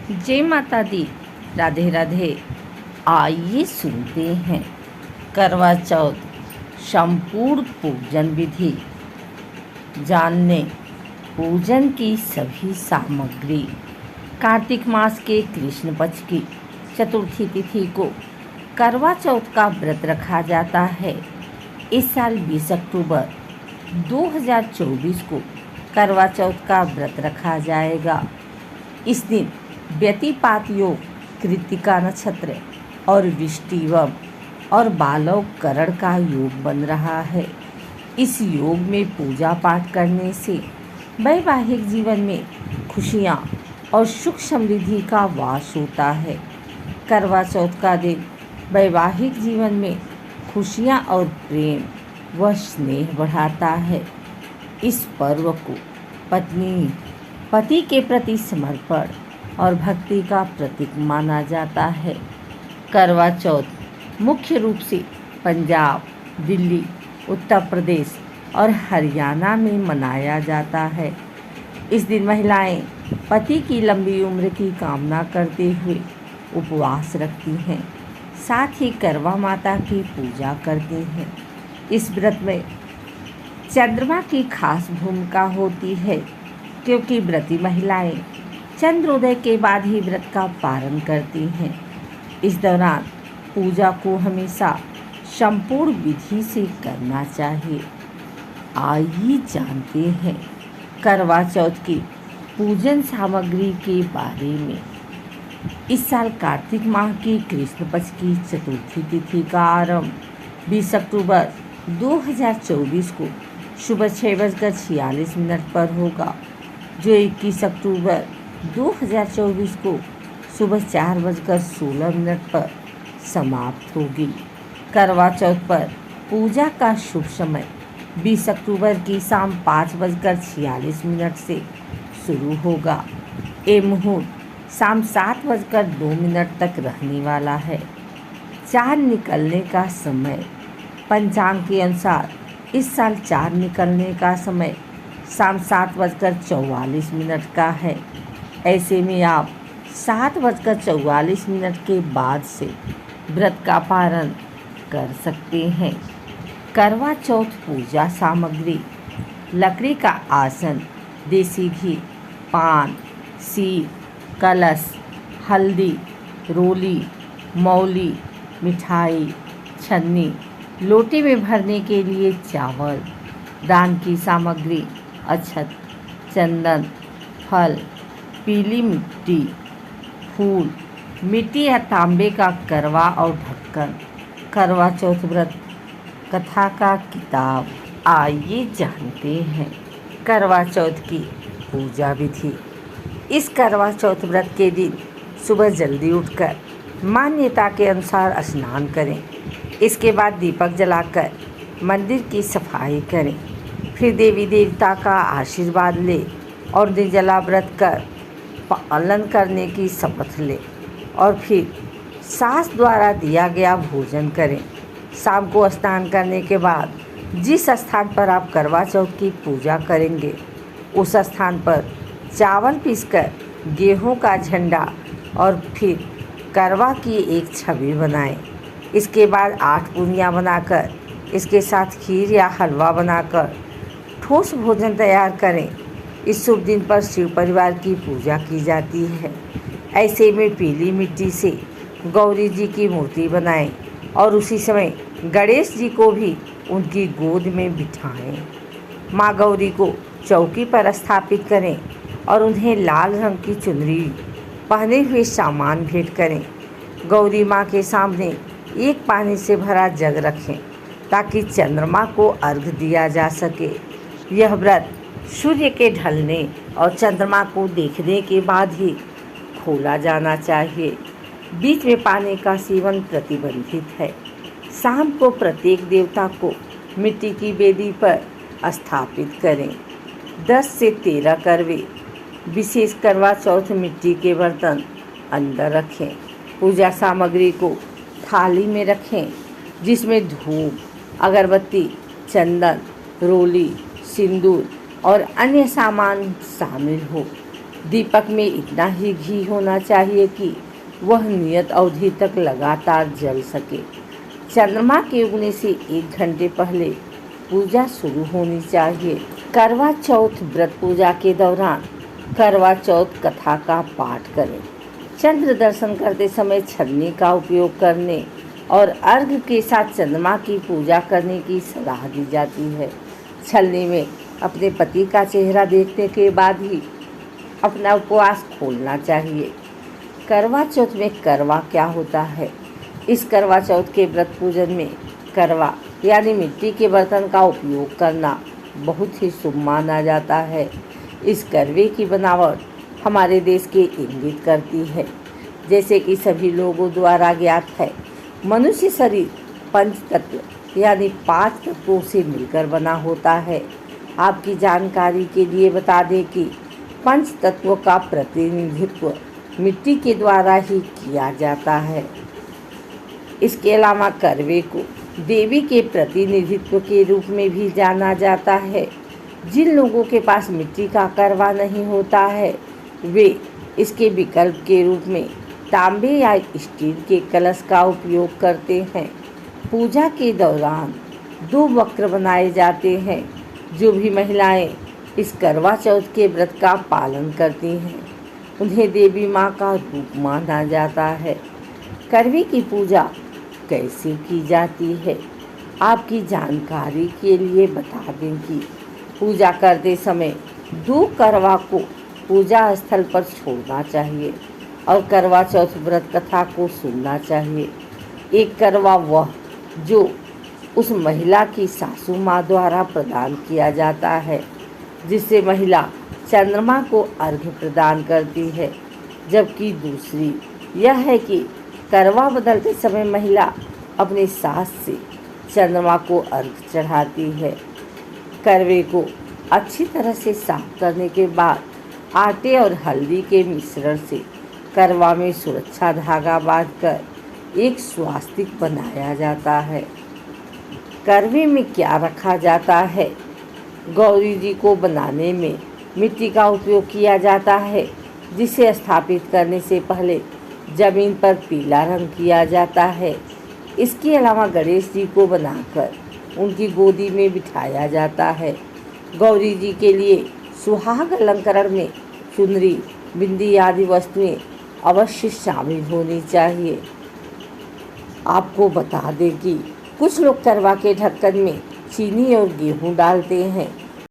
जय माता दी। राधे राधे। आइए सुनते हैं करवा चौथ संपूर्ण पूजन विधि, जानने पूजन की सभी सामग्री। कार्तिक मास के कृष्ण पक्ष की चतुर्थी तिथि को करवा चौथ का व्रत रखा जाता है। इस साल 20 अक्टूबर 2024 को करवा चौथ का व्रत रखा जाएगा। इस दिन व्यतिपात योग, कृत्तिका नक्षत्र और विष्टिवम और बालव करण का योग बन रहा है। इस योग में पूजा पाठ करने से वैवाहिक जीवन में खुशियाँ और सुख समृद्धि का वास होता है। करवा चौथ का दिन वैवाहिक जीवन में खुशियाँ और प्रेम व स्नेह बढ़ाता है। इस पर्व को पत्नी पति के प्रति समर्पण और भक्ति का प्रतीक माना जाता है। करवा चौथ मुख्य रूप से पंजाब, दिल्ली, उत्तर प्रदेश और हरियाणा में मनाया जाता है। इस दिन महिलाएं पति की लंबी उम्र की कामना करते हुए उपवास रखती हैं, साथ ही करवा माता की पूजा करती हैं। इस व्रत में चंद्रमा की खास भूमिका होती है, क्योंकि व्रती महिलाएं चंद्रोदय के बाद ही व्रत का पालन करती हैं। इस दौरान पूजा को हमेशा संपूर्ण विधि से करना चाहिए। आइए जानते हैं करवा चौथ की पूजन सामग्री के बारे में। इस साल कार्तिक माह की कृष्ण पक्ष की चतुर्थी तिथि का आरंभ 20 अक्टूबर 2024 को सुबह 6:46 पर होगा, जो 21 अक्टूबर 2024 को सुबह 4:16 पर समाप्त होगी। करवा चौथ पर पूजा का शुभ समय 20 अक्टूबर की शाम 5:46 से शुरू होगा। ये मुहूर्त शाम 7:02 तक रहने वाला है। चाँद निकलने का समय पंचांग के अनुसार इस साल चाँद निकलने का समय शाम 7:44 का है। ऐसे में आप 7:44 के बाद से व्रत का पारण कर सकते हैं। करवा चौथ पूजा सामग्री: लकड़ी का आसन, देसी घी, पान, सीर, कलश, हल्दी, रोली, मौली, मिठाई, छन्नी, लोटे में भरने के लिए चावल। दान की सामग्री: अक्षत, चंदन, फल, पीली मिट्टी, फूल, मिट्टी या तांबे का करवा और ढक्कन। करवा चौथ व्रत कथा का किताब। आइए जानते हैं करवा चौथ की पूजा विधि। इस करवा चौथ व्रत के दिन सुबह जल्दी उठकर मान्यता के अनुसार स्नान करें। इसके बाद दीपक जलाकर मंदिर की सफाई करें। फिर देवी देवता का आशीर्वाद लें और निर्जला व्रत कर पालन करने की शपथ लें और फिर सास द्वारा दिया गया भोजन करें। शाम को स्नान करने के बाद जिस स्थान पर आप करवा चौथ की पूजा करेंगे, उस स्थान पर चावल पीसकर गेहूं का झंडा और फिर करवा की एक छवि बनाएं। इसके बाद 8 पूरियाँ बनाकर इसके साथ खीर या हलवा बनाकर ठोस भोजन तैयार करें। इस शुभ दिन पर शिव परिवार की पूजा की जाती है। ऐसे में पीली मिट्टी से गौरी जी की मूर्ति बनाएं और उसी समय गणेश जी को भी उनकी गोद में बिठाएं। माँ गौरी को चौकी पर स्थापित करें और उन्हें लाल रंग की चुनरी पहने हुए सामान भेंट करें। गौरी माँ के सामने एक पानी से भरा जग रखें ताकि चंद्रमा को अर्घ्य दिया जा सके। यह व्रत सूर्य के ढलने और चंद्रमा को देखने के बाद ही खोला जाना चाहिए। बीच में पानी का सेवन प्रतिबंधित है। शाम को प्रत्येक देवता को मिट्टी की वेदी पर स्थापित करें। 10 से 13 करवे विशेष करवा चौथ मिट्टी के बर्तन अंदर रखें। पूजा सामग्री को थाली में रखें, जिसमें धूप, अगरबत्ती, चंदन, रोली, सिंदूर और अन्य सामान शामिल हो। दीपक में इतना ही घी होना चाहिए कि वह नियत अवधि तक लगातार जल सके। चंद्रमा के उगने से 1 घंटे पहले पूजा शुरू होनी चाहिए। करवा चौथ व्रत पूजा के दौरान करवा चौथ कथा का पाठ करें। चंद्र दर्शन करते समय छन्नी का उपयोग करने और अर्घ के साथ चंद्रमा की पूजा करने की सलाह दी जाती है। छलनी में अपने पति का चेहरा देखने के बाद ही अपना उपवास खोलना चाहिए। करवा चौथ में करवा क्या होता है? इस करवा चौथ के व्रत पूजन में करवा यानी मिट्टी के बर्तन का उपयोग करना बहुत ही शुभ माना जाता है। इस करवे की बनावट हमारे देश के इंगित करती है। जैसे कि सभी लोगों द्वारा ज्ञात है, मनुष्य शरीर 5 तत्व यानी 5 तत्वों से मिलकर बना होता है। आपकी जानकारी के लिए बता दें कि 5 तत्वों का प्रतिनिधित्व मिट्टी के द्वारा ही किया जाता है। इसके अलावा करवे को देवी के प्रतिनिधित्व के रूप में भी जाना जाता है। जिन लोगों के पास मिट्टी का करवा नहीं होता है, वे इसके विकल्प के रूप में तांबे या स्टील के कलश का उपयोग करते हैं। पूजा के दौरान 2 वक्र बनाए जाते हैं। जो भी महिलाएं इस करवा चौथ के व्रत का पालन करती हैं, उन्हें देवी माँ का रूप माना जाता है। करवे की पूजा कैसे की जाती है? आपकी जानकारी के लिए बता दें कि पूजा करते समय 2 करवा को पूजा स्थल पर छोड़ना चाहिए और करवा चौथ व्रत कथा को सुनना चाहिए। एक करवा वह जो उस महिला की सासू माँ द्वारा प्रदान किया जाता है, जिससे महिला चंद्रमा को अर्घ्य प्रदान करती है, जबकि दूसरी यह है कि करवा बदलते समय महिला अपने सास से चंद्रमा को अर्घ्य चढ़ाती है। करवे को अच्छी तरह से साफ करने के बाद आटे और हल्दी के मिश्रण से करवा में सुरक्षा धागा बांधकर एक स्वास्तिक बनाया जाता है। करवे में क्या रखा जाता है? गौरी जी को बनाने में मिट्टी का उपयोग किया जाता है, जिसे स्थापित करने से पहले जमीन पर पीला रंग किया जाता है। इसके अलावा गणेश जी को बनाकर उनकी गोदी में बिठाया जाता है। गौरी जी के लिए सुहाग अलंकरण में चुनरी, बिंदी आदि वस्तुएं अवश्य शामिल होनी चाहिए। आपको बता दें कि कुछ लोग करवा के ढक्कन में चीनी और गेहूं डालते हैं,